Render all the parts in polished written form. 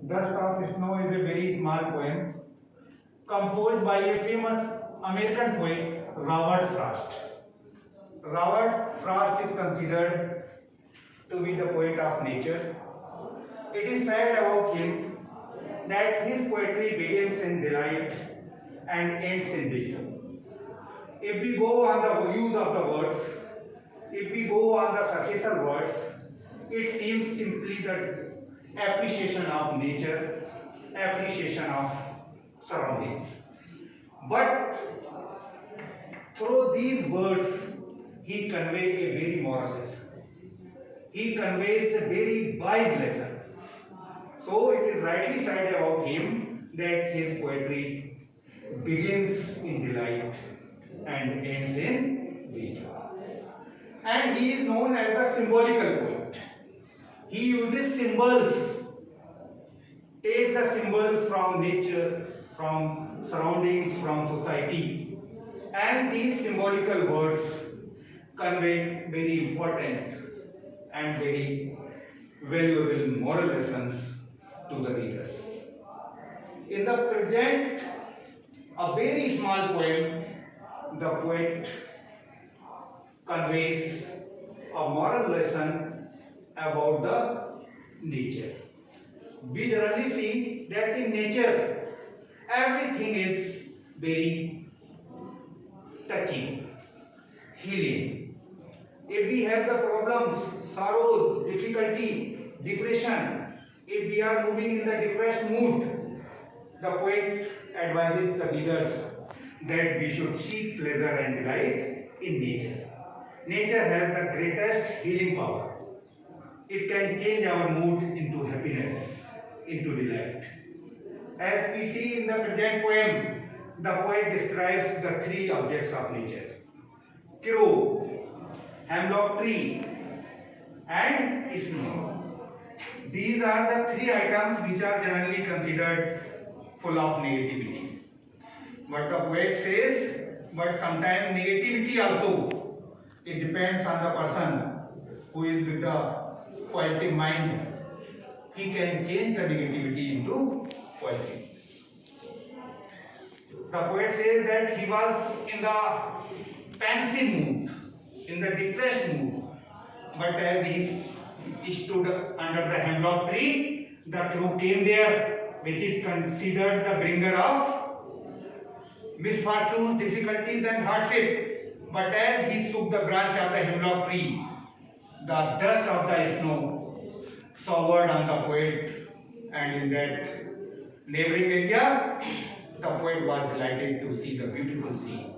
Dust of Snow is a very small poem composed by a famous American poet, Robert Frost. Robert Frost is considered to be the poet of nature. It is said about him that his poetry begins in delight and ends in wisdom. If we go on the use of the words, if we go on the superficial words, it seems simply the appreciation of nature, appreciation of surroundings. But through these words, he conveys a very moral lesson. He conveys a very wise lesson. So it is rightly said about him that his poetry begins in delight and ends in wisdom. And he is known as the symbolical poet. He uses symbols, takes the symbol from nature, from surroundings, from society, and these symbolical words convey very important and very valuable moral lessons to the readers. In the present, a very small poem, the poet conveys a moral lesson about the nature. We generally see that in nature, everything is very touching, healing. If we have the problems, sorrows, difficulty, depression, if we are moving in the depressed mood, the poet advises the readers that we should seek pleasure and delight in nature. Nature has the greatest healing power. It can change our mood into happiness, into delight. As we see in the present poem, the poet describes the three objects of nature: crow, hemlock tree, and snow. These are the three items which are generally considered full of negativity. But the poet says, but sometimes negativity also, it depends on the person who is with the positive mind. He can change the negativity into positivity. The poet says that he was in the pensive mood, in the depressed mood, but as he stood under the hemlock tree, the crow came there, which is considered the bringer of misfortunes, difficulties and hardship. But as he shook the branch of the hemlock tree, the dust of the snow showered on the poet, and in that neighboring area, the poet was delighted to see the beautiful scene,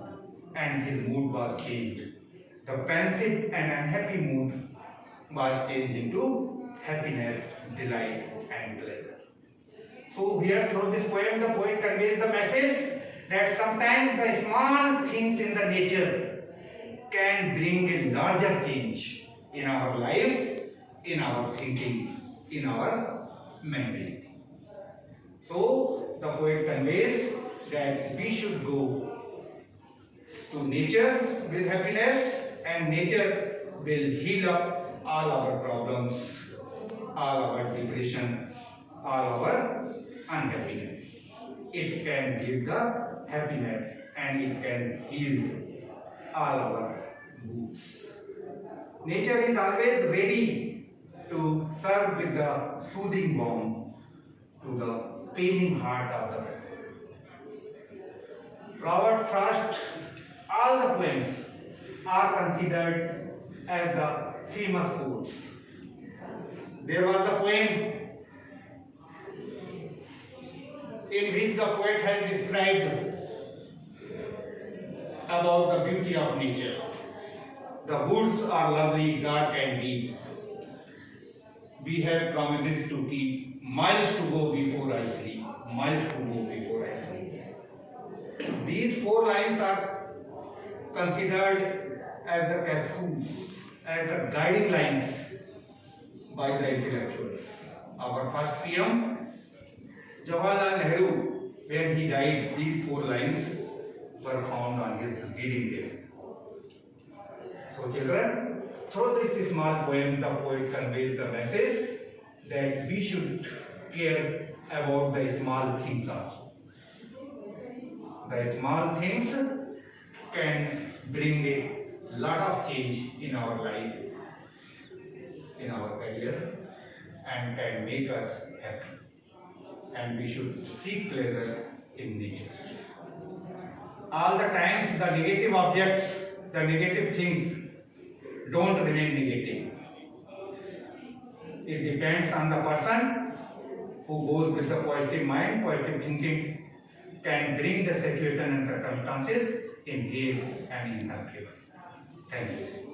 and his mood was changed. The pensive and unhappy mood was changed into happiness, delight and pleasure. So here through this poem, the poet conveys the message that sometimes the small things in the nature can bring a larger change in our life, in our thinking, in our mentality. So the poet conveys that we should go to nature with happiness, and nature will heal up all our problems, all our depression, all our unhappiness. It can give the happiness and it can heal all our moods. Nature is always ready to serve with the soothing balm to the paining heart of the man. Robert Frost, all the poems are considered as the famous poets. There was the poem in which the poet has described about the beauty of nature. The woods are lovely, dark and deep. We have promises to keep, miles to go before I sleep, miles to go before I sleep. These four lines are considered as the capsules, as the guiding lines by the intellectuals. Our first PM, Jawaharlal Nehru, when he died, these four lines were found on his reading table. So children, through this small poem, the poet conveys the message that we should care about the small things also. The small things can bring a lot of change in our life, in our career, and can make us happy. And we should seek pleasure in nature. All the times the negative objects, the negative things don't remain negative. It depends on the person who goes with the positive mind, positive thinking can bring the situation and circumstances in his and in her favor. Thank you.